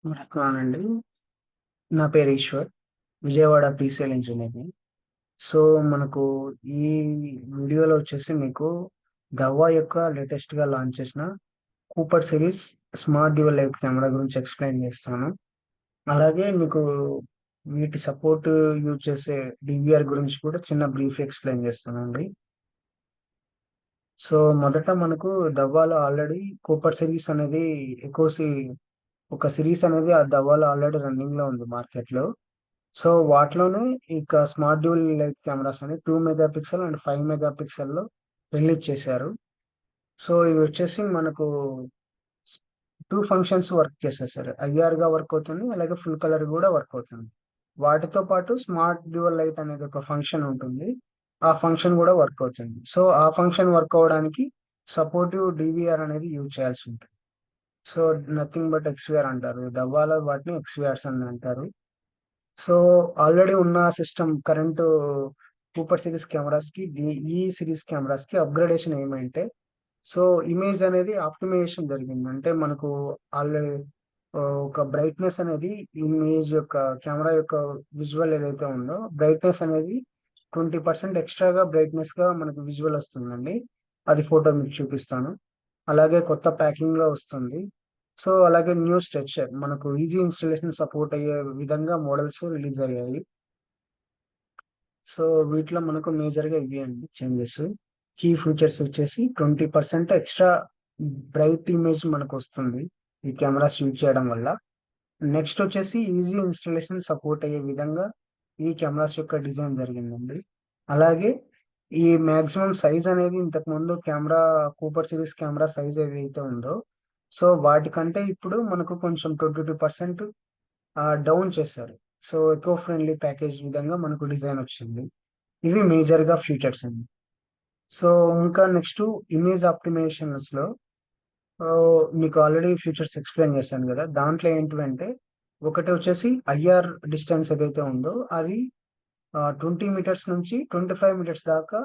నమస్కారమండి. నా పేరు ఈశ్వర్. విజయవాడ పీసీఎల్ ఇంజినీర్‌ని. సో, మనకు ఈ వీడియోలో వచ్చేసి మీకు గవ్వా యొక్క లేటెస్ట్‌గా లాంచ్ చేసిన Cooper series smart dual light camera గురించి ఎక్స్‌ప్లెయిన్ చేస్తాను. అలాగే మీకు వీటి సపోర్ట్ యూజ్ చేసే డీవీఆర్ గురించి కూడా చిన్న బ్రీఫ్ ఎక్స్‌ప్లెయిన్ చేస్తానండి. సో, మొదట మనకు దవ్వాలో ఆల్రెడీ కూపర్ సిరీస్ అనేది ఒక సిరీస్ అనేది ఆ దవ్వాలో ఆల్రెడీ రన్నింగ్‌లో ఉంది మార్కెట్‌లో. సో, వాటిలోనే ఇక స్మార్ట్ డ్యూయల్ లైట్ కెమెరాస్ అని 2 మెగా పిక్సెల్ అండ్ 5 మెగా పిక్సెల్‌లో రిలీజ్ చేశారు. సో, ఇవొచ్చేసి మనకు 2 ఫంక్షన్స్ వర్క్ చేస్తాయి సార్. ఐఆర్‌గా వర్క్ అవుతుంది. అలాగే ఫుల్ కలర్ గూడా వర్క్ అవుతుంది. వాటితో పాటు స్మార్ట్ డ్యూయల్ లైట్ అనేది ఒక ఫంక్షన్ ఉంటుంది. ఆ ఫంక్షన్ గూడా వర్క్ అవుతుంది. సో, ఆ ఫంక్షన్ వర్క్ అవ్వడానికి సపోర్టివ్ డీవీఆర్ అనేది యూజ్ చేయాల్సి ఉంటుంది. సో, నథింగ్ బట్ ఎక్స్‌వీఆర్ అంటారు. దవ్వాలో వాటిని ఎక్స్‌వీఆర్స్ అని అంటారు. సో, ఆల్రెడీ ఉన్న సిస్టమ్ కరెంటు సూపర్ సీరీస్ కెమెరాస్‌కి ఈ సీరీస్ కెమెరాస్‌కి అప్‌గ్రేడేషన్ ఏమంటే, సో, ఇమేజ్ అనేది ఆప్టిమైజేషన్ జరిగింది. అంటే మనకు ఆల్రెడీ ఒక బ్రైట్‌నెస్ అనేది ఇమేజ్ యొక్క కెమెరా యొక్క విజువల్ ఏదైతే ఉందో, బ్రైట్‌నెస్ అనేది 20% ఎక్స్‌ట్రాగా బ్రైట్‌నెస్‌గా మనకు విజువల్ వస్తుందండి. అది ఫోటో మీకు చూపిస్తాను. అలాగే కొత్త ప్యాకింగ్‌లో వస్తుంది. సో, అలాగే న్యూ స్ట్రక్చర్ మనకు ఈజీ ఇన్‌స్టాలేషన్ సపోర్ట్ అయ్యే విధంగా మోడల్స్ రిలీజ్ అయ్యాయి. సో, వీటిలో మనకు మేజర్‌గా ఇవి అండి చేంజెస్. కీ ఫీచర్స్ వచ్చేసి 20% ఎక్స్‌ట్రా బ్రైట్ ఇమేజ్ మనకొస్తుంది. ఈ కెమెరాస్ యూజ్ చేయడం వల్ల. నెక్స్ట్ వచ్చేసి ఈజీ ఇన్‌స్టాలేషన్ సపోర్ట్ అయ్యే విధంగా ఈ కెమెరాస్ యొక్క డిజైన్ జరిగిందండి. అలాగే ఈ మాక్సిమం సైజ్ అనేది ఇంతకుముందు కూపర్ సీరీస్ కెమెరా సైజ్ ఏదైతే ఉందో, సో, వాటికంటే ఇప్పుడు మనకు కొంచెం 22% డౌన్ చేశారు. సో, ఎకో ఫ్రెండ్లీ ప్యాకేజ్ విధంగా మనకు డిజైనొచ్చింది. ఇవి మేజర్‌గా ఫీచర్స్ అండి. సో, ఇంకా నెక్స్టు ఇమేజ్ ఆప్టిమైజేషన్స్‌లో మీకు ఆల్రెడీ ఫీచర్స్ ఎక్స్‌ప్లెయిన్ చేశాను గదా! దాంట్లో ఏంటివంటే, ఒకటి వచ్చేసి ఐఆర్ డిస్టెన్స్ ఏదైతే ఉందో అది 20 మీటర్స్ నుంచి 25 మీటర్స్ దాకా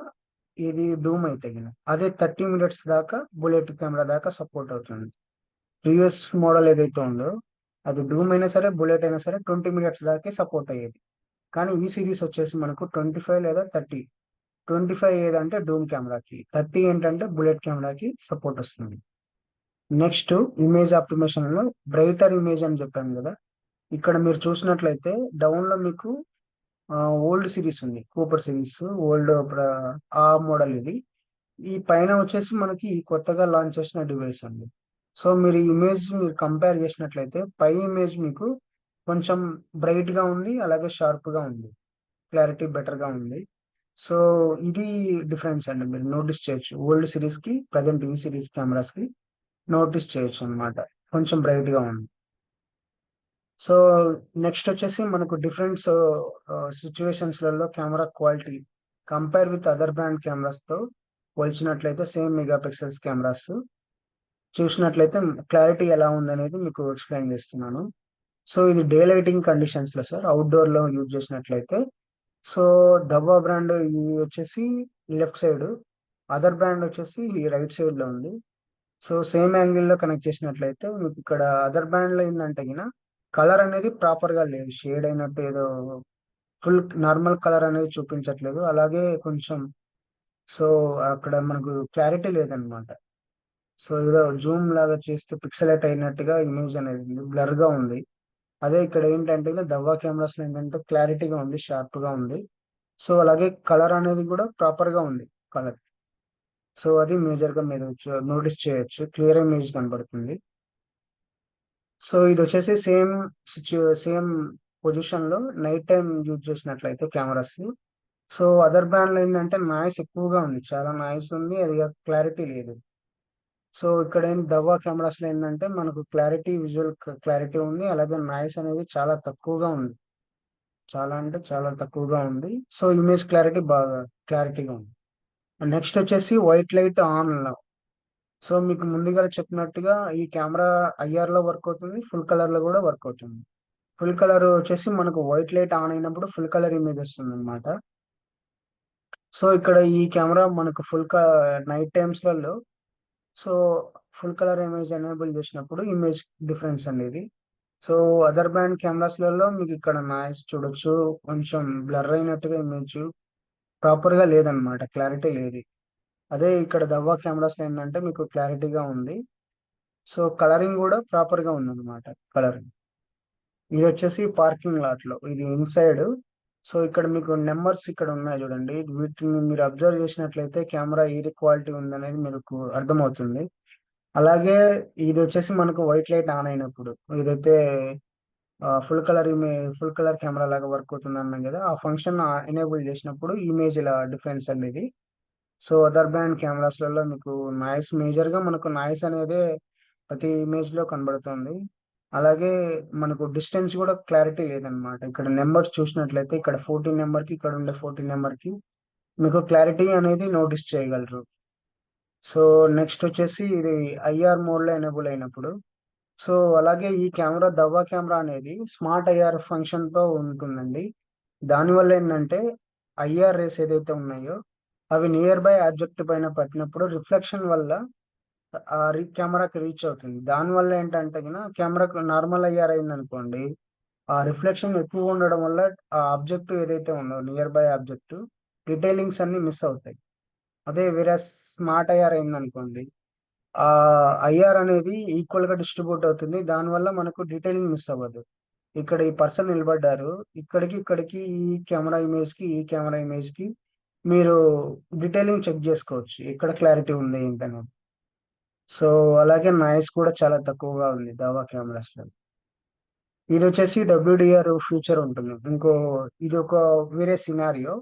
ఇది డూమ్ అయితే గిన. అదే 30 మీటర్స్ దాకా బుల్లెట్ కెమెరా దాకా సపోర్ట్ అవుతుంది. ప్రీవియస్ మోడల్ ఏదైతే ఉందో, అది డూమ్ అయినా సరే, బుల్లెట్ అయినా సరే 20 మినిట్స్ దాకే సపోర్ట్ అయ్యేది. కానీ ఈ సీరీస్ వచ్చేసి మనకు 25 లేదా 30. 25 ఏదంటే డూమ్ కెమెరాకి. 30 ఏంటంటే బుల్లెట్ కెమెరాకి సపోర్ట్ వస్తుంది. నెక్స్ట్ ఇమేజ్ ఆప్టిమేషన్‌లో బ్రైటర్ ఇమేజ్ అని చెప్పాను గదా! ఇక్కడ మీరు చూసినట్లయితే డౌన్‌లో మీకు ఓల్డ్ సీరీస్ ఉంది. కూపర్ సీరీస్ ఓల్డ్ ఆ మోడల్ ఇది. ఈ పైన వచ్చేసి మనకి కొత్తగా లాంచ్ చేసిన డివైస్ అండి. సో, మీరు ఈ ఇమేజ్ మీరు కంపేర్ చేసినట్లయితే పై ఇమేజ్ మీకు కొంచెం బ్రైట్‌గా ఉంది. అలాగే షార్ప్‌గా ఉంది. క్లారిటీ బెటర్‌గా ఉంది. సో, ఇది డిఫరెన్స్ అండి. మీరు నోటీస్ చేయొచ్చు. ఓల్డ్ సీరీస్‌కి ప్రెజెంట్ ఈ సీరీస్ కెమెరాస్‌కి నోటీస్ చేయొచ్చనమాట. కొంచెం బ్రైట్‌గా ఉంది. సో, నెక్స్ట్ వచ్చేసి మనకు సిట్యుయేషన్స్‌లలో camera quality compare with other brand కెమెరాస్‌తో పోల్చినట్లయితే సేమ్ మెగా పిక్సెల్స్ కెమెరాస్ చూసినట్లయితే క్లారిటీ ఎలా ఉందనేది మీకు ఎక్స్‌ప్లెయిన్ చేస్తున్నాను. సో, ఇది డే లైటింగ్ కండిషన్స్‌లో సార్ ఔట్‌డోర్‌లో యూజ్ చేసినట్లయితే సో, దవ్వా బ్రాండ్ ఇది వచ్చేసి లెఫ్ట్ సైడు, అదర్ బ్రాండ్ వచ్చేసి రైట్ సైడ్‌లో ఉంది. సో, సేమ్ యాంగిల్‌లో కనెక్ట్ చేసినట్లయితే మీకిక్కడ అదర్ బ్రాండ్‌లో ఏందంటే కలర్ అనేది ప్రాపర్‌గా లేదు. షేడ్ అయినట్టు ఏదో ఫుల్ నార్మల్ కలర్ అనేది చూపించట్లేదు. అలాగే కొంచెం సో, అక్కడ మనకు క్లారిటీ లేదనమాట. సో, ఏదో జూమ్ లాగా చేస్తే పిక్సెలేట్ అయినట్టుగా ఇమేజ్ అనేది ఉంది. బ్లర్‌గా ఉంది. అదే ఇక్కడ ఏంటంటే దవ్వా కెమెరాస్‌లో ఏంటంటే క్లారిటీగా ఉంది. షార్ప్‌గా ఉంది. సో, అలాగే కలర్ అనేది గూడా ప్రాపర్‌గా ఉంది కలర్. సో, అది మేజర్‌గా మీరు నోటీస్ చేయొచ్చు. క్లియర్ ఇమేజ్ కనబడుతుంది. సో, ఇదొచ్చేసి సేమ్ పొజిషన్‌లో నైట్ టైమ్ యూజ్ చేసినట్లయితే కెమెరాస్. సో, అదర్ బ్రాండ్‌లో ఏంటంటే నాయిస్ ఎక్కువగా ఉంది. చాలా నాయిస్ ఉంది. అది కాక క్లారిటీ లేదు. సో, దవ్వా కెమెరాస్‌లో ఏందంటే మనకు విజువల్ క్లారిటీ ఉంది. అలాగే నాయిస్ అనేది చాలా తక్కువగా ఉంది. చాలా అంటే చాలా తక్కువగా ఉంది. సో, ఇమేజ్ క్లారిటీ బాగా క్లారిటీగా ఉంది. నెక్స్ట్ వచ్చేసి వైట్ లైట్ ఆన్‌లో. సో, మీకు ముందుగా చెప్పినట్టుగా ఈ కెమెరా ఐఆర్‌లో వర్క్ అవుతుంది. ఫుల్ కలర్‌లో గూడా వర్క్ అవుతుంది. ఫుల్ కలర్ వచ్చేసి మనకు వైట్ లైట్ ఆన్ అయినప్పుడు ఫుల్ కలర్ ఇమేజ్ వస్తుందన్నమాట. సో, ఇక్కడ ఈ కెమెరా మనకు నైట్ టైమ్స్‌లలో so, full colour image enable చేసినప్పుడు ఇమేజ్ డిఫరెన్స్ అండి ఇది. సో అదర్ బ్రాండ్ కెమెరాస్లలో మీకు ఇక్కడ నాయిస్ చూడొచ్చు, కొంచెం బ్లర్ అయినట్టుగా ఇమేజ్ ప్రాపర్ గా లేదనమాట, క్లారిటీ లేదు. అదే ఇక్కడ దవ్వా కెమెరాస్ ఏంటంటే మీకు క్లారిటీగా ఉంది. సో కలరింగ్ కూడా ప్రాపర్ గా ఉందన్నమాట. కలరింగ్ ఇది వచ్చేసి పార్కింగ్ లాట్ లో, ఇది ఇన్సైడ్. సో ఇక్కడ మీకు నెంబర్స్ ఇక్కడ ఉన్నాయి చూడండి, వీటిని మీరు అబ్జర్వ్ చేసినట్లయితే కెమెరా ఏది క్వాలిటీ ఉందనేది మీకు అర్థమవుతుంది. అలాగే ఇది వచ్చేసి మనకు వైట్ లైట్ ఆన్ అయినప్పుడు ఏదైతే ఫుల్ కలర్ కెమెరా లాగా వర్క్ అవుతుంది అన్నాం కదా, ఆ ఫంక్షన్ ఎనేబుల్ చేసినప్పుడు ఇమేజ్ ఇలా డిఫరెన్స్ అనేది. సో అదర్ బ్రాండ్ కెమెరాస్లలో మీకు నాయిస్, మేజర్ గా మనకు నాయిస్ అనేది ప్రతి ఇమేజ్ లో కనబడుతుంది. అలాగే మనకు డిస్టెన్స్ కూడా క్లారిటీ లేదనమాట. ఇక్కడ నెంబర్స్ చూసినట్లయితే ఇక్కడ 14 నెంబర్ కి ఇక్కడ ఉండే 14 నెంబర్ కి మీకు క్లారిటీ అనేది నోటీస్ చేయగలరు. సో నెక్స్ట్ వచ్చేసి ఇది ఐఆర్ మోడ్ లో ఎనేబుల్ అయినప్పుడు. సో అలాగే ఈ కెమెరా దవ్వా కెమెరా అనేది స్మార్ట్ ఐఆర్ ఫంక్షన్ తో ఉంటుందండి. దానివల్ల ఏంటంటే ఐఆర్ రేస్ ఏదైతే ఉన్నాయో అవి నియర్ బై ఆబ్జెక్ట్ పైన పట్టినప్పుడు రిఫ్లెక్షన్ వల్ల కెమెరాకి రీచ్ అవుతుంది. దానివల్ల ఏంటంటే కెమెరాకు నార్మల్ ఐఆర్ అయింది అనుకోండి, ఆ రిఫ్లెక్షన్ ఎక్కువ ఉండడం వల్ల ఆ ఆబ్జెక్ట్ ఏదైతే ఉందో నియర్ బై ఆబ్జెక్ట్ డీటెయిలింగ్స్ అన్ని మిస్ అవుతాయి. అదే వేరే స్మార్ట్ ఐఆర్ అయింది అనుకోండి, ఆ ఐఆర్ అనేది ఈక్వల్ గా డిస్ట్రిబ్యూట్ అవుతుంది. దానివల్ల మనకు డీటెయిలింగ్ మిస్ అవ్వదు. ఇక్కడ ఈ పర్సన్ నిలబడ్డారు, ఇక్కడికి ఈ కెమెరా ఇమేజ్ కి ఈ కెమెరా ఇమేజ్ కి మీరు డీటెయిలింగ్ చెక్ చేసుకోవచ్చు, ఎక్కడ క్లారిటీ ఉంది ఏంటనేది. సో అలాగే నాయిస్ కూడా చాలా తక్కువగా ఉంది దావా కెమెరాస్ లో. ఇది వచ్చేసి డబ్ల్యూడిఆర్ ఫ్యూచర్ ఉంటుంది. ఇది ఒక వేరే సినారియో.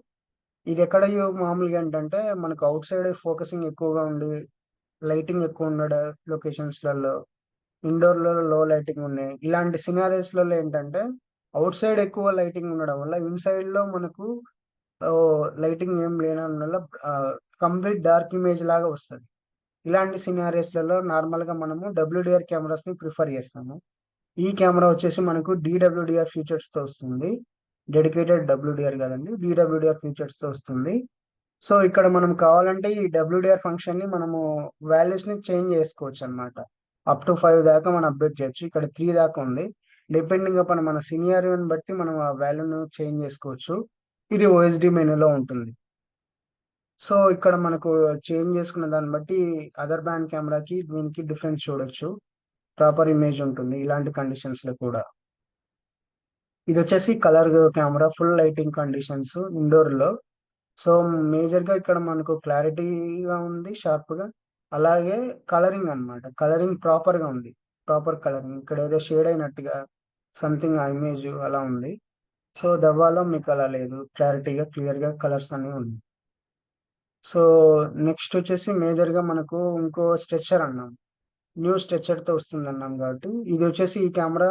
ఇది ఎక్కడ మామూలుగా ఏంటంటే మనకు అవుట్ సైడ్ ఫోకసింగ్ ఎక్కువగా ఉండి లైటింగ్ ఎక్కువ ఉండడ లొకేషన్స్లలో, ఇండోర్ లో లో లైటింగ్ ఉన్నాయి, ఇలాంటి సినారియోస్ లలో ఏంటంటే అవుట్ సైడ్ ఎక్కువ లైటింగ్ ఉండడం వల్ల ఇన్సైడ్ లో మనకు లైటింగ్ ఏం లేనందు వల్ల కంప్లీట్ డార్క్ ఇమేజ్ లాగా వస్తుంది. ఇలాంటి సినారియోస్లలో నార్మల్ గా మనము డబ్ల్యూడిఆర్ కెమెరాస్ ని ప్రిఫర్ చేస్తాము. ఈ కెమెరా వచ్చేసి మనకు డిడబ్ల్యూడిఆర్ ఫీచర్స్ తో వస్తుంది. డెడికేటెడ్ డబ్ల్యూడిఆర్ కదండి, డిడబ్ల్యూడిఆర్ ఫీచర్స్ తో వస్తుంది. సో ఇక్కడ మనం కావాలంటే ఈ డబ్ల్యూడిఆర్ ఫంక్షన్ ని మనము వాల్యూస్ ని చేంజ్ చేసుకోవచ్చు అన్నమాట. అప్ టు 5 దాకా మనం అప్డేట్ చేయొచ్చు. ఇక్కడ 3 దాకా ఉంది. డిపెండింగ్ అపాన్ మన సినియారియోని బట్టి మనం ఆ వాల్యూను చేంజ్ చేసుకోవచ్చు. ఇది ఓఎస్డి మెనూలో ఉంటుంది. సో ఇక్కడ మనకు చేంజ్ చేసుకున్న దాన్ని బట్టి అదర్ బ్రాండ్ కెమెరాకి దీనికి డిఫరెన్స్ చూడొచ్చు. ప్రాపర్ ఇమేజ్ ఉంటుంది ఇలాంటి కండిషన్స్ లో కూడా. ఇది వచ్చేసి colour camera, full lighting conditions indoor లో. సో మేజర్ గా ఇక్కడ మనకు క్లారిటీగా ఉంది, షార్ప్ గా. అలాగే కలరింగ్ అన్నమాట, కలరింగ్ ప్రాపర్ గా ఉంది. ప్రాపర్ కలరింగ్, ఇక్కడ ఏదో షేడ్ అయినట్టుగా సంథింగ్ ఆ ఇమేజ్ అలా ఉంది. సో దవ్వాలో మీకు అలా లేదు, క్లారిటీగా క్లియర్ గా కలర్స్ అనేవి ఉన్నాయి. సో నెక్స్ట్ వచ్చేసి మేజర్ గా మనకు ఇంకో స్ట్రెచర్ అన్నాం, న్యూ స్ట్రెచర్ తో వస్తుంది అన్నాం కాబట్టి ఇది వచ్చేసి ఈ కెమెరా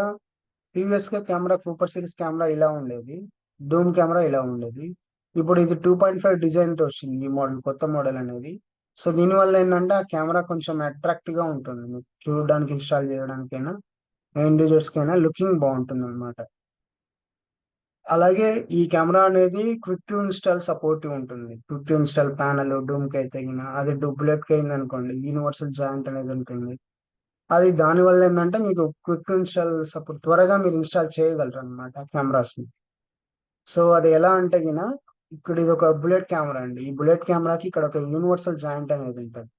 ప్రీవియస్ గా కెమెరా సూపర్ సిరీస్ కెమెరా ఇలా ఉండేది, డూమ్ కెమెరా ఇలా ఉండేది. ఇప్పుడు ఇది 2.5 డిజైన్ తో వచ్చింది ఈ మోడల్, కొత్త మోడల్ అనేది. సో దీనివల్ల ఏంటంటే ఆ కెమెరా కొంచెం అట్రాక్ట్ గా ఉంటుంది, మీకు చూడడానికి, ఇన్స్టాల్ చేయడానికైనా, ఇండివిజువల్స్ కైనా లుకింగ్ బాగుంటుంది అనమాట. అలాగే ఈ కెమెరా అనేది క్విక్ టు ఇన్స్టాల్ సపోర్టివ్ ఉంటుంది. క్విక్ టు ఇన్స్టాల్ ప్యానల్ డూమ్ కి అయితే అది డూప్లెట్ కి అయింది అనుకోండి, యూనివర్సల్ జాయింట్ అనేది ఉంటుంది. అది దాని వల్ల ఏంటంటే మీకు క్విక్ ఇన్స్టాల్ సపోర్ట్, త్వరగా మీరు ఇన్స్టాల్ చేయగలరు అనమాట కెమెరాస్ ని. సో అది ఎలా అంటే ఇక్కడ ఇది ఒక బుల్లెట్ కెమెరా అండి. ఈ బుల్లెట్ కెమెరాకి ఇక్కడ ఒక యూనివర్సల్ జాయింట్ అనేది ఉంటుంది.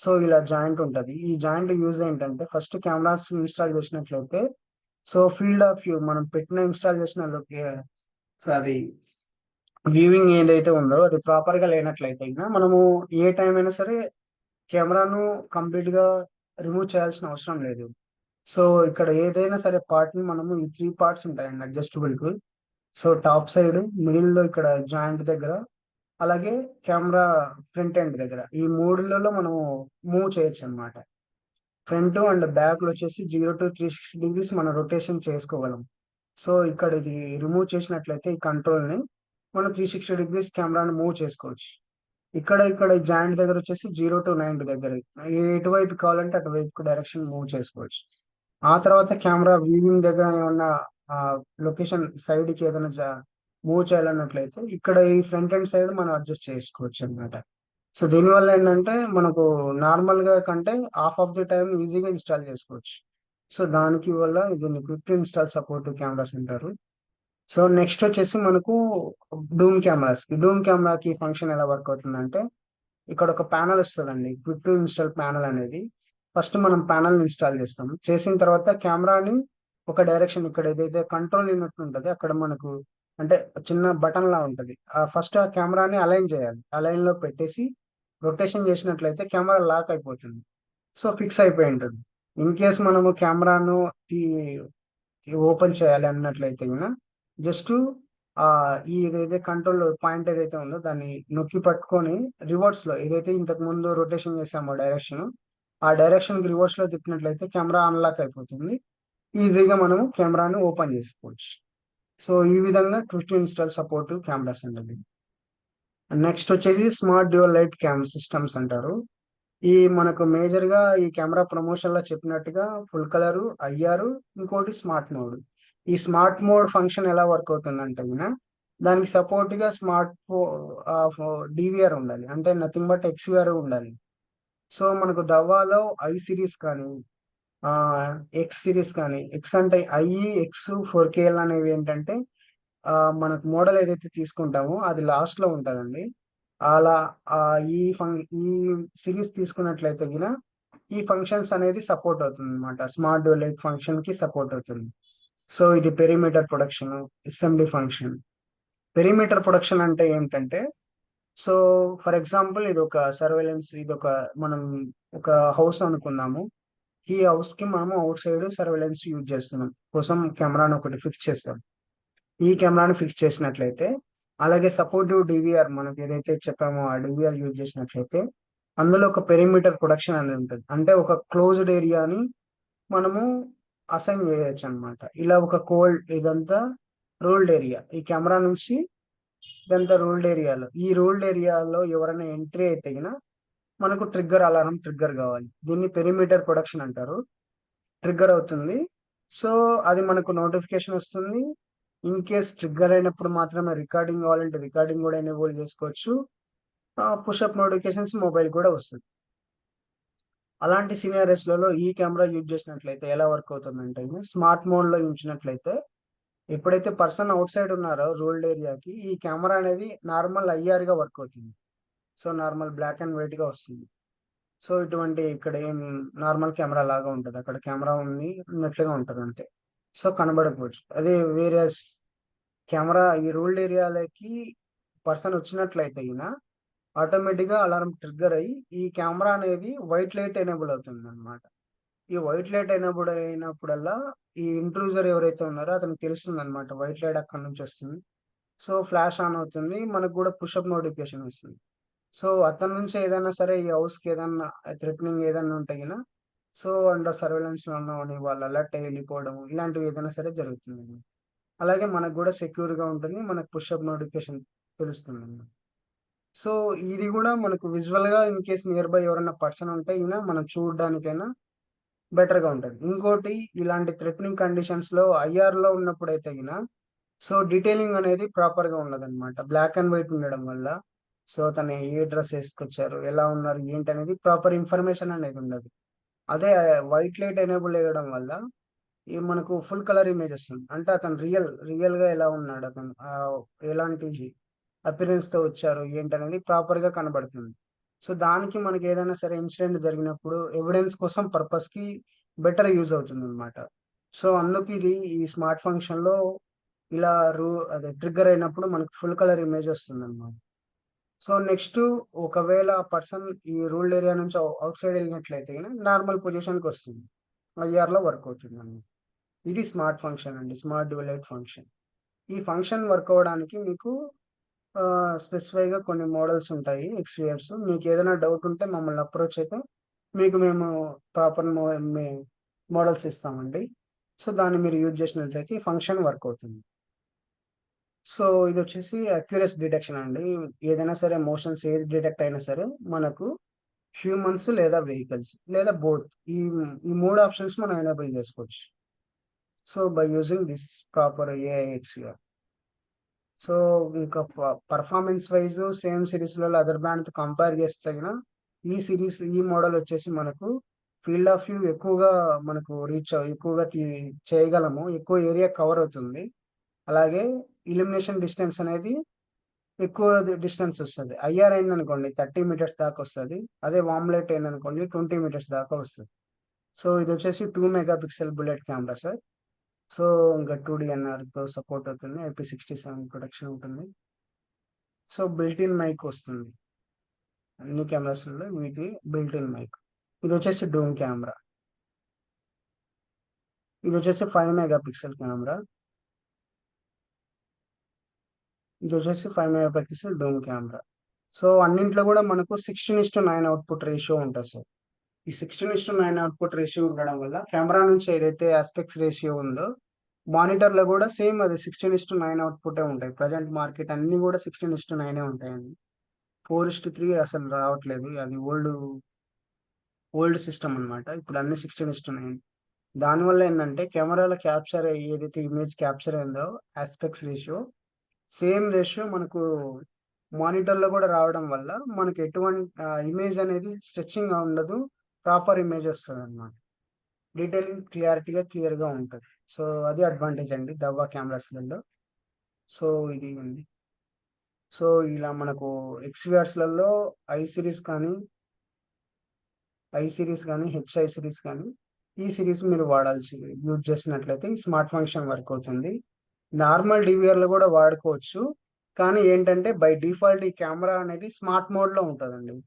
సో ఇలా జాయింట్ ఉంటుంది. ఈ జాయింట్ యూజ్ ఏంటంటే ఫస్ట్ కెమెరాస్ ఇన్స్టాల్ చేసినట్లయితే, సో ఫీల్డ్ ఆఫ్ వ్యూ మనం పెట్టిన ఇన్స్టాల్ చేసిన అది వ్యూవింగ్ ఏదైతే ఉందో అది ప్రాపర్ గా లేనట్లయితే మనము ఏ టైం అయినా సరే కెమెరాను కంప్లీట్ గా రిమూవ్ చేయాల్సిన అవసరం లేదు. సో ఇక్కడ ఏదైనా సరే పార్ట్ ని మనము ఈ 3 పార్ట్స్ ఉంటాయండి అడ్జస్టబుల్ కు. సో టాప్ సైడ్, మిడిల్ లో ఇక్కడ జాయింట్ దగ్గర, అలాగే కెమెరా ఫ్రంట్ ఎండ్ దగ్గర, ఈ మూడులలో మనము మూవ్ చేయొచ్చు అన్నమాట. ఫ్రంట్ అండ్ బ్యాక్ లో వచ్చేసి 0 to 360 డిగ్రీస్ మనం రొటేషన్ చేసుకోగలం. సో ఇక్కడ ఇది రిమూవ్ చేసినట్లయితే ఈ కంట్రోల్ ని మనం 360 డిగ్రీస్ కెమెరాని మూవ్ చేసుకోవచ్చు. ఇక్కడ జాయింట్ దగ్గర వచ్చేసి 0 to 90 దగ్గర ఎటువైపు కావాలంటే అటువైపు డైరెక్షన్ మూవ్ చేసుకోవచ్చు. ఆ తర్వాత కెమెరా వ్యూవింగ్ దగ్గర ఏమన్నా లొకేషన్ సైడ్ కి ఏదైనా మూవ్ చేయాలన్నట్లయితే ఇక్కడ ఈ ఫ్రంట్ అండ్ సైడ్ మనం అడ్జస్ట్ చేసుకోవచ్చు అన్నమాట. సో దీనివల్ల ఏంటంటే మనకు నార్మల్ గా కంటే హాఫ్ ఆఫ్ ది టైం ఈజీగా ఇన్స్టాల్ చేసుకోవచ్చు. సో దానికి వల్ల దీన్ని క్విక్ ఇన్‌స్టాల్ సపోర్టివ్ కెమెరాస్ అంటారు. సో నెక్స్ట్ వచ్చేసి మనకు డూమ్ కెమెరాస్. ఈ డూమ్ కెమెరాకి ఫంక్షన్ ఎలా వర్క్ అవుతుందంటే, ఇక్కడ ఒక ప్యానెల్ వస్తదండి. క్విక్ టు ఇన్‌స్టాల్ ప్యానెల్ అనేది. ఫస్ట్ మనం ప్యానెల్‌ని ఇన్‌స్టాల్ చేస్తాం. చేసిన తర్వాత కెమెరాని ఒక డైరెక్షన్ ఇక్కడ ఏదైతే కంట్రోల్ యూనిట్ ఉంటదో అక్కడ మనకు అంటే చిన్న బటన్‌లా ఉంటది. ఫస్ట్ ఆ కెమెరాని అలైన్ చేయాలి. అలైన్‌లో పెట్టేసి రొటేషన్ చేసినట్లయితే కెమెరా లాక్ అయిపోతుంది. సో ఫిక్స్ అయిపోయి ఉంటది. ఇన్ కేస్ మనము కెమెరాను ఈ ఓపెన్ చేయాలి అన్నట్లయితే గిన జస్ట్ ఈ ఏదైతే కంట్రోల్ పాయింట్ ఏదైతే ఉందో దాన్ని నొక్కి పట్టుకొని రివర్స్‌లో ఏదైతే ఇంతకు ముందు రొటేషన్ చేసామో డైరెక్షన్, ఆ డైరెక్షన్‌కి రివర్స్‌లో తిప్పినట్లయితే కెమెరా అన్‌లాక్ అయిపోతుంది. ఈజీగా మనము కెమెరాని ఓపెన్ చేసుకోవచ్చు. సో ఈ విధంగా క్విక్ ఇన్‌స్టాల్ సపోర్టివ్ కెమెరాస్ అండి. నెక్స్ట్ వచ్చేసి smart dual light cam systems అంటారు. ఈ మనకు మేజర్‌గా ఈ కెమెరా ప్రమోషన్‌లో చెప్పినట్టుగా ఫుల్ కలరు, ఐఆర్ ఇంకోటి స్మార్ట్ మోడ్. ఈ స్మార్ట్ మోడ్ ఫంక్షన్ ఎలా వర్క్ అవుతుందంటే దానికి సపోర్ట్‌గా స్మార్ట్ ఫో డీవీఆర్ ఉండాలి. అంటే నథింగ్ బట్ ఎక్స్‌వీఆర్ ఉండాలి. సో మనకు దవ్వాలో ఐ సీరీస్ కానీ, ఎక్స్ సీరీస్ కానీ, ఎక్స్ అంటే ఐ, ఎక్స్, 4కేఎల్ అనేవి ఏంటంటే మనకు మోడల్ ఏదైతే తీసుకుంటామో అది లాస్ట్‌లో ఉంటదండి. అలా ఈ ఈ సీరీస్ తీసుకున్నట్లయితే ఈ ఫంక్షన్స్ అనేది సపోర్ట్ అవుతుందన్నమాట. స్మార్ట్ డ్యూయల్ లైట్ ఫంక్షన్‌కి సపోర్ట్ అవుతుంది. సో ఇది perimeter production, SMD function. Perimeter production అంటే ఏంటంటే, సో ఫర్ ఎగ్జాంపుల్ ఇదొక మనం ఒక హౌస్ అనుకుందాము. ఈ హౌస్‌కి మనము ఔట్ సైడ్ సర్వేలెన్స్ యూజ్ చేస్తున్నాం. కోసం కెమెరాని ఒకటి ఫిక్స్ చేస్తాం. ఈ కెమెరాని ఫిక్స్ చేసినట్లయితే, అలాగే సపోర్టివ్ డీవీఆర్ మనకి ఏదైతే చెప్పామో ఆ డీవీఆర్ యూజ్ చేసినట్లయితే, అందులో ఒక పెరిమీటర్ ప్రొడక్షన్ అనేది ఉంటది. అంటే ఒక క్లోజ్డ్ ఏరియాని మనము అసైన్ చేయొచ్చనమాట. ఇలా ఒక ఇదంతా రూల్డ్ ఏరియా. ఈ కెమెరా నుంచి ఇదంతా రూల్డ్ ఏరియాలో. ఈ రూల్డ్ ఏరియాలో ఎవరైనా ఎంట్రీ అయితే మనకు అలారం ట్రిగ్గర్ కావాలి. దీన్ని పెరిమీటర్ ప్రొడక్షన్ అంటారు. ట్రిగ్గర్ అవుతుంది. సో, అది మనకు నోటిఫికేషన్ వస్తుంది. ఇన్ కేస్ ట్రిగ్గర్ అయినప్పుడు మాత్రమే రికార్డింగ్ కావాలంటే రికార్డింగ్ గూడా ఎనేబుల్ జేసుకోవచ్చు. పుషప్ నోటిఫికేషన్స్ మొబైల్ కూడా వస్తది. అలాంటి సినారియోస్‌లలో ఈ కెమెరా యూజ్ చేసినట్లయితే ఎలా వర్క్ అవుతుందంటే స్మార్ట్ మోడ్‌లో ఉంచినట్లయితే ఎప్పుడైతే పర్సన్ ఔట్ సైడ్ ఉన్నారో రూల్డ్ ఏరియాకి ఈ కెమెరా అనేది నార్మల్ ఐఆర్‌గా వర్క్ అవుతుంది. సో, నార్మల్ బ్లాక్ అండ్ వైట్‌గా వస్తుంది. సో, ఇటువంటి ఇక్కడ ఏం నార్మల్ కెమెరా లాగా ఉంటది. అక్కడ కెమెరా ఉన్నట్లుగా ఉంటదంతే. సో, కనబడకపోవచ్చు. అదే వేరియస్ కెమెరా ఈ రూల్డ్ ఏరియాలకి పర్సన్ వచ్చినట్లయితే ఆటోమేటిక్‌గా అలారం ట్రిగ్గర్ అయ్యి, ఈ కెమెరా అనేది వైట్ లైట్ ఎనేబుల్ అవుతుందన్నమాట. ఈ వైట్ లైట్ ఎనేబుల్ అయినప్పుడల్లా, ఈ ఇంట్రూజర్ ఎవరైతే ఉన్నారో అతనికి తెలుస్తుందన్నమాట. వైట్ లైట్ అక్కడి నుంచి వస్తుంది. సో, ఫ్లాష్ ఆన్ అవుతుంది. మనకు గూడా పుషప్ నోటిఫికేషన్ వస్తుంది. సో, అతని నుంచి ఏదైనా సరే ఈ హౌస్‌కి ఏదన్నా థ్రెటనింగ్ ఏదన్నా ఉంటే సో, అండర్ సర్వేలెన్స్‌లో ఉన్నామని వాళ్ళు అలర్ట్ అయ్యి ఎళ్ళిపోవడం ఇలాంటివి ఏదైనా సరే జరుగుతుందండి. అలాగే మనకు గూడా సెక్యూర్‌గా ఉంటుంది. మనకు పుషప్ నోటిఫికేషన్ తెలుస్తుందండి. సో, ఇది గూడా మనకు విజువల్‌గా ఇన్ కేస్ నియర్ బై ఎవరైనా పర్సన్ ఉంటే మనం చూడడానికైనా బెటర్‌గా ఉంటది. ఇంకోటి ఇలాంటి థ్రెటనింగ్ కండిషన్స్‌లో ఐఆర్‌లో ఉన్నప్పుడైతే సో, డీటెయిలింగ్ అనేది ప్రాపర్‌గా ఉండదనమాట. బ్లాక్ అండ్ వైట్ ఉండడం వల్ల, సో, తను ఏ డ్రెస్ ఏసుకొచ్చారు, ఎలా ఉన్నారు, ఏంటనేది ప్రాపర్ ఇన్ఫర్మేషన్ అనేది ఉండదు. అదే వైట్ లైట్ ఎనేబుల్ అయ్యడం వల్ల మనకు ఫుల్ కలర్ ఇమేజ్ వస్తుంది. అంటే అతను రియల్‌గా ఎలా ఉన్నాడు అతను ఎలాంటి అపియరెన్స్‌తో వచ్చారు ఏంటనేది ప్రాపర్‌గా కనబడుతుంది. సో, దానికి మనకేదైనా సరే ఇన్సిడెంట్ జరిగినప్పుడు ఎవిడెన్స్ కోసం పర్పస్‌కి బెటర్ యూజ్ అవుతుందనమాట. సో, అందుకు ఈ స్మార్ట్ ఫంక్షన్‌లో ఇలా అదే ట్రిగ్గర్ అయినప్పుడు మనకు ఫుల్ కలర్ ఇమేజ్ వస్తుందన్నమాట. సో, నెక్స్టు ఒకవేళ ఆ పర్సన్ ఈ రూల్డ్ ఏరియా నుంచి ఔట్ సైడ్ ఎళ్ళినట్లయితే నార్మల్ పొజిషన్‌కొస్తుంది. ఐఆర్‌లో వర్క్ అవుతుందన్నమాట. ఇది స్మార్ట్ ఫంక్షన్ అండి. Smart dual light function. ఈ ఫంక్షన్ వర్క్ అవ్వడానికి మీకు స్పెసిఫై‌గా కొన్ని మోడల్స్ ఉంటాయి. ఎక్స్‌వియర్స్. మీకేదైనా డౌట్ ఉంటే మమ్మల్ని అప్రోచ్ అయితే మేము ప్రాపర్ మోడల్స్ ఇస్తామండి. సో, దాన్ని మీరు యూజ్ చేసినట్లయితే ఈ ఫంక్షన్ వర్క్ అవుతుంది. సో, ఇదొచ్చేసి అక్యురసీ డిటెక్షన్ అండి. ఏదైనా సరే మోషన్స్ ఏది డిటెక్ట్ అయినా సరే మనకు హ్యూమన్స్ లేదా వెహికల్స్ లేదా బోత్ ఈ ఈ 3 ఆప్షన్స్ మనం ఎనేబుల్ చేసుకోవచ్చు. So, by using this proper AI XVR. So, ఇంకా పెర్ఫార్మన్స్ వైస్ సేమ్ సీరీస్‌లలో అదర్ బ్రాండ్‌తో కంపేర్ చేస్తే ఈ మోడల్ వచ్చేసి మనకు ఫీల్డ్ ఆఫ్ వ్యూ ఎక్కువగా మనకు ఎక్కువగా చేయగలము. ఎక్కువ ఏరియా కవర్ అవుతుంది. అలాగే ఇల్యూమినేషన్ డిస్టెన్స్ అనేది ఎక్కువ డిస్టెన్స్ వస్తది. ఐఆర్ అయిందనుకోండి 30 మీటర్స్ దాకా వస్తది. అదే వార్మ్ లైట్ అయిందనుకోండి 20 మీటర్స్ దాకా వస్తది. సో ఇదొచ్చేసి 2 megapixel bullet camera sir. So ఇంకా 2 DNRతో సపోర్ట్ అవుతుంది. IP67 ప్రొటెక్షన్ ఉంటుంది. సో బిల్ట్ ఇన్ మైక్ వస్తుంది. అన్ని కెమెరాస్‌లో వీటి బిల్ట్ ఇన్ మైక్. ఇదొచ్చేసి డూమ్ కెమెరా. ఇదొచ్చేసి 5 మెగా పిక్సెల్ కెమెరా. ఇదొచ్చేసి 5 megapixel dome camera. So అన్నింట్లో గూడా మనకు 16:9 అవుట్‌పుట్ రేషియో ఉంటది సార్. ఈ 16:9 అవుట్‌పుట్ రేషియో ఉండడం వల్ల కెమెరా నుంచి ఏదైతే యాస్పెక్ట్స్ రేషియో ఉందో, మానిటర్‌లో గూడా సేమ్ అది 16:9 అవుట్‌పుట్టే ఉంటాయి. ప్రెజెంట్ మార్కెట్ అన్నీ గూడా 16:9 ఉంటాయండి. 4:3 అసలు రావట్లేదు. అది ఓల్డ్ సిస్టమ్ అన్నమాట. ఇప్పుడు అన్నీ 16:9. దానివల్ల ఏందంటే కెమెరాలో ఏదైతే ఇమేజ్ క్యాప్చర్ అయిందో యాస్పెక్ట్స్ రేషియో, సేమ్ రేషియో మనకు మానిటర్‌లో గూడా రావడం వల్ల మనకి ఇమేజ్ అనేది స్ట్రెచింగ్‌గా ఉండదు. Proper image వస్తదన్నమాట. డీటెయిలింగ్ క్లియర్‌గా ఉంటది. సో, అది అడ్వాంటేజ్ అండి దవ్వా కెమెరాస్‌లలో. సో, ఇది ఉంది. సో, ఇలా మనకు ఎక్స్‌వీఆర్స్‌లలో ఐ సీరీస్ కానీ, హెచ్ఐ సీరీస్ కానీ, ఈ సీరీస్ మీరు యూజ్ చేసినట్లయితే ఈ స్మార్ట్ ఫంక్షన్ వర్క్ అవుతుంది. నార్మల్ డీవీఆర్‌లో గూడా వాడుకోవచ్చు. కానీ ఏంటంటే బై డిఫాల్ట్ ఈ కెమెరా అనేది స్మార్ట్ మోడ్‌లో ఉంటదండి.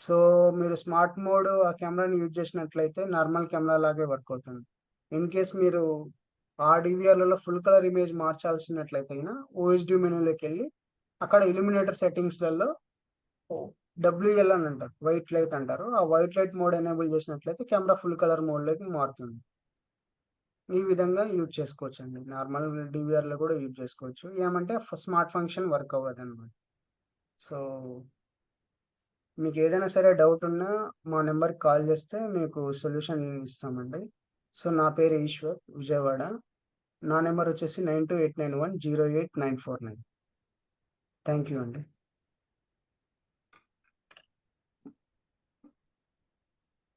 సో, మీరు స్మార్ట్ మోడ్ ఆ కెమెరాని యూజ్ చేసినట్లయితే నార్మల్ కెమెరా లాగే వర్క్ అవుతుంది. ఇన్ కేస్ మీరు ఆ డీవీఆర్‌లలో ఫుల్ కలర్ ఇమేజ్ మార్చాల్సినట్లయితే ఓఎస్‌డీ మెనూలోకెళ్ళి అక్కడ ఇల్యూమినేటర్ సెట్టింగ్స్‌లలో డబ్ల్యూఎల్ అని అంటారు. వైట్ లైట్ అంటారు. ఆ వైట్ లైట్ మోడ్ ఎనేబుల్ చేసినట్లయితే కెమెరా ఫుల్ కలర్ మోడ్‌లోకి మారుతుంది. ఈ విధంగా యూజ్ చేసుకోవచ్చండి. నార్మల్ డీవీఆర్‌లో కూడా యూజ్ చేసుకోవచ్చు. ఏమంటే స్మార్ట్ ఫంక్షన్ వర్క్ అవ్వదన్నమాట. సో, మీకేదైనా సరే డౌట్ ఉన్నా మా నంబర్‌కి కాల్ చేస్తే మీకు సొల్యూషన్ ఇస్తామండి. సో, నా పేరు ఈశ్వర్ విజయవాడ. నా నంబర్ వచ్చేసి 9289108949. థాంక్ యూ అండి.